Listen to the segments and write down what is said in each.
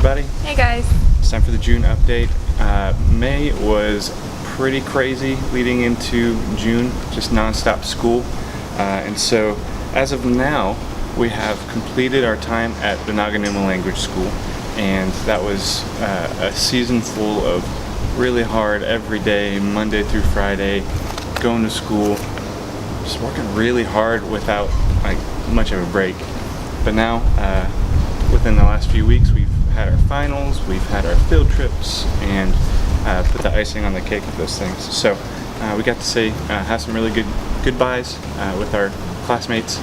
everybody. Hey guys. It's time for the June update. May was pretty crazy leading into June, just non-stop school. And so as of now, we have completed our time at the Naganuma Language School. And that was a season full of really hard every day, Monday through Friday, going to school, just working really hard without much of a break. But now, within the last few weeks, we've had our finals, we've had our field trips, and put the icing on the cake of those things. So we got to have some really good goodbyes with our classmates.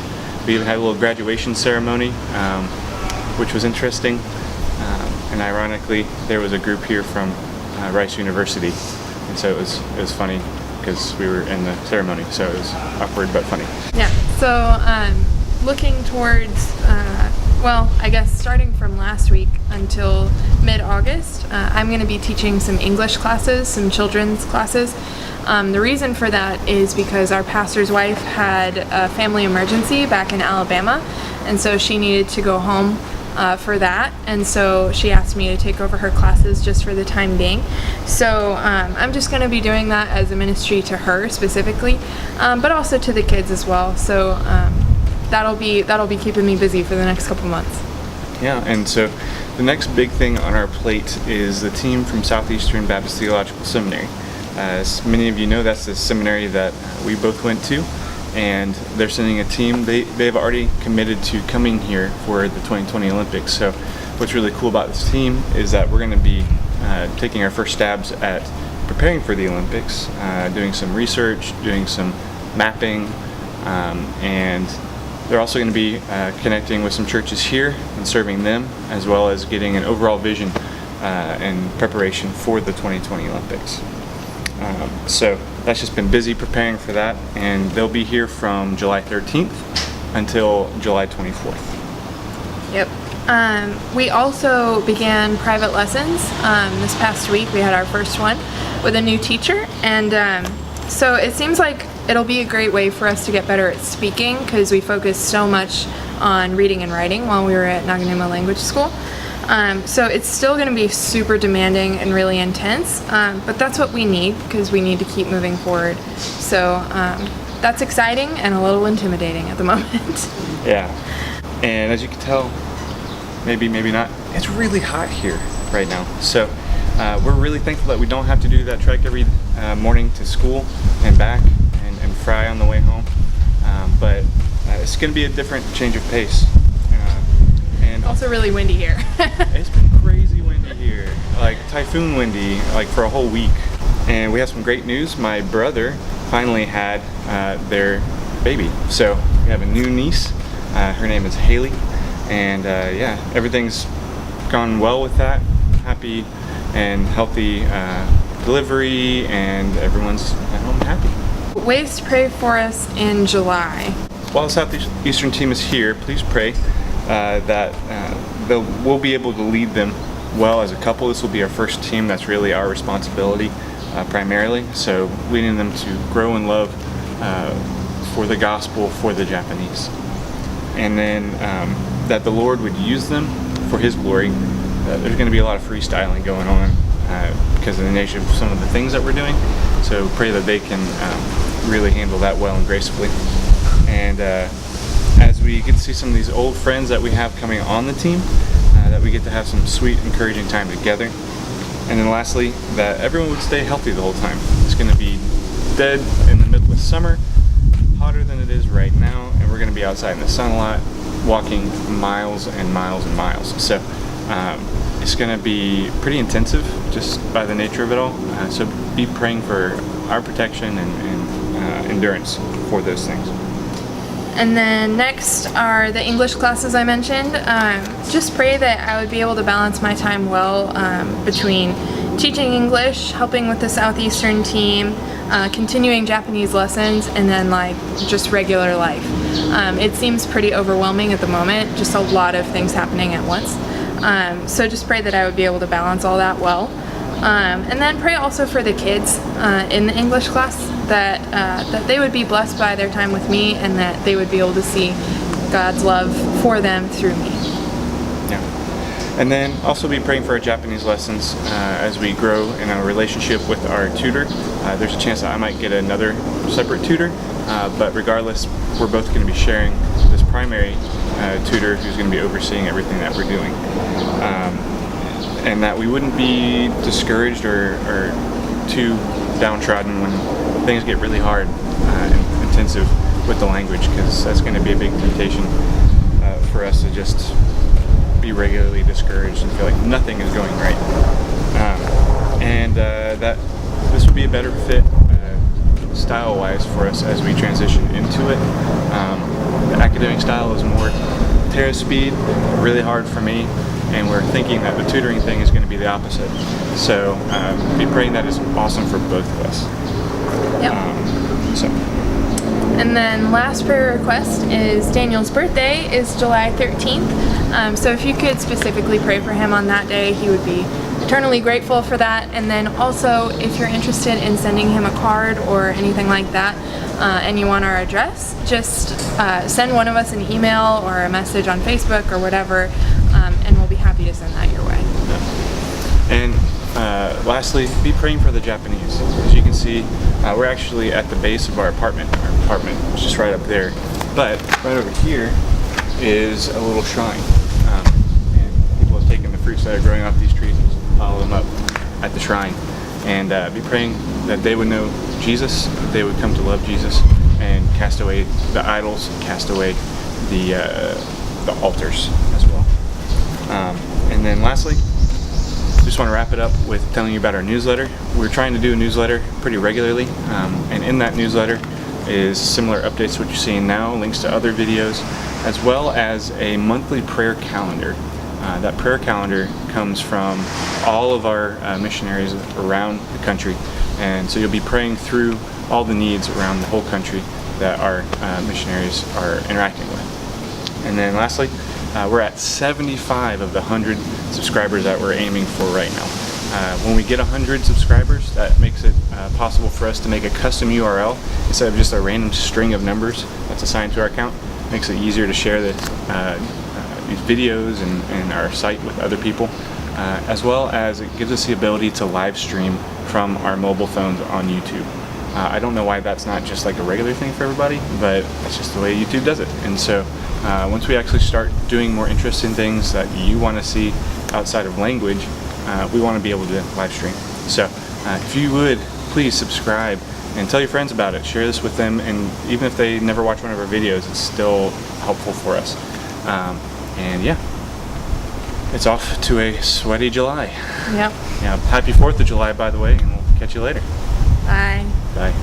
We even had a little graduation ceremony, which was interesting. And ironically, there was a group here from Rice University, and so it was funny because we were in the ceremony, so it was awkward but funny. Yeah, so looking towards, I guess starting from last week until mid-August, I'm going to be teaching some English classes, some children's classes. The reason for that is because our pastor's wife had a family emergency back in Alabama, and so she needed to go home for that, and so she asked me to take over her classes just for the time being. So I'm just going to be doing that as a ministry to her specifically, but also to the kids as well. So that'll be keeping me busy for the next couple months. Yeah, and so the next big thing on our plate is the team from Southeastern Baptist Theological Seminary. As many of you know, that's the seminary that we both went to, and they're sending a team. They've already committed to coming here for the 2020 Olympics. So what's really cool about this team is that we're going to be taking our first stabs at preparing for the Olympics, doing some research, doing some mapping, and they're also going to be connecting with some churches here and serving them, as well as getting an overall vision and preparation for the 2020 Olympics. So that's just been busy preparing for that, and they'll be here from July 13th until July 24th. Yep. We also began private lessons this past week. We had our first one with a new teacher, and so it seems like it'll be a great way for us to get better at speaking, because we focused so much on reading and writing while we were at Naganuma Language School. So it's still going to be super demanding and really intense, but that's what we need, because we need to keep moving forward. So that's exciting and a little intimidating at the moment. Yeah, and as you can tell, maybe not, it's really hot here right now. So we're really thankful that we don't have to do that trek every morning to school and back and fry on the way home. But it's going to be a different change of pace. And also really windy here. It's been crazy windy here, like typhoon windy, like for a whole week. And we have some great news. My brother finally had their baby. So we have a new niece. Her name is Haley. And everything's gone well with that. Happy and healthy delivery, and everyone's at home happy. Ways to pray for us in July. While the Southeastern team is here, please pray that we'll be able to lead them well as a couple. This will be our first team. That's really our responsibility primarily. So leading them to grow in love for the gospel, for the Japanese. And then that the Lord would use them for His glory. There's going to be a lot of freestyling going on because of the nature of some of the things that we're doing. So pray that they can really handle that well and gracefully. And as we get to see some of these old friends that we have coming on the team, that we get to have some sweet, encouraging time together. And then lastly, that everyone would stay healthy the whole time. It's going to be dead in the middle of summer, hotter than it is right now, and we're going to be outside in the sun a lot, walking miles and miles and miles. So it's going to be pretty intensive just by the nature of it all. So be praying for our protection and endurance for those things. And then next are the English classes I mentioned. Just pray that I would be able to balance my time well between teaching English, helping with the Southeastern team, continuing Japanese lessons, and then just regular life. It seems pretty overwhelming at the moment, just a lot of things happening at once. So just pray that I would be able to balance all that well. And then pray also for the kids in the English class, that they would be blessed by their time with me, and that they would be able to see God's love for them through me. Yeah. And then also be praying for our Japanese lessons as we grow in our relationship with our tutor. There's a chance that I might get another separate tutor, but regardless, we're both going to be sharing this primary tutor who's going to be overseeing everything that we're doing. And that we wouldn't be discouraged or too downtrodden when things get really hard and intensive with the language, because that's going to be a big temptation for us to just be regularly discouraged and feel like nothing is going right. And that this would be a better fit style-wise for us as we transition into it. The academic style is more Terra speed, really hard for me, and we're thinking that the tutoring thing is going to be the opposite. So be praying that is awesome for both of us. Yep. And then last prayer request is Daniel's birthday is July 13th. So if you could specifically pray for him on that day, he would be eternally grateful for that. And then also, if you're interested in sending him a card or anything like that, and you want our address, just send one of us an email or a message on Facebook or whatever, and we'll be happy to send that your way. And lastly, be praying for the Japanese. As you can see, we're actually at the base of our apartment. Our apartment is just right up there. But right over here is a little shrine. And people have taken the fruits that are growing off these trees and just pile them up at the shrine. And be praying that they would know Jesus, that they would come to love Jesus, and cast away the idols, cast away the altars as well. And then lastly, just want to wrap it up with telling you about our newsletter. We're trying to do a newsletter pretty regularly, and in that newsletter is similar updates to what you're seeing now, links to other videos, as well as a monthly prayer calendar. That prayer calendar comes from all of our missionaries around the country, and so you'll be praying through all the needs around the whole country that our missionaries are interacting with. And then lastly, we're at 75 of the 100 subscribers that we're aiming for right now. When we get 100 subscribers, that makes it possible for us to make a custom URL instead of just a random string of numbers that's assigned to our account. Makes it easier to share these videos and our site with other people, as well as it gives us the ability to live stream from our mobile phones on YouTube. I don't know why that's not just like a regular thing for everybody, but that's just the way YouTube does it. And so once we actually start doing more interesting things that you want to see outside of language, we want to be able to live stream. So if you would, please subscribe and tell your friends about it. Share this with them, and even if they never watch one of our videos, it's still helpful for us. And yeah, it's off to a sweaty July. Yep. Yeah, happy 4th of July, by the way, and we'll catch you later. Bye. Bye.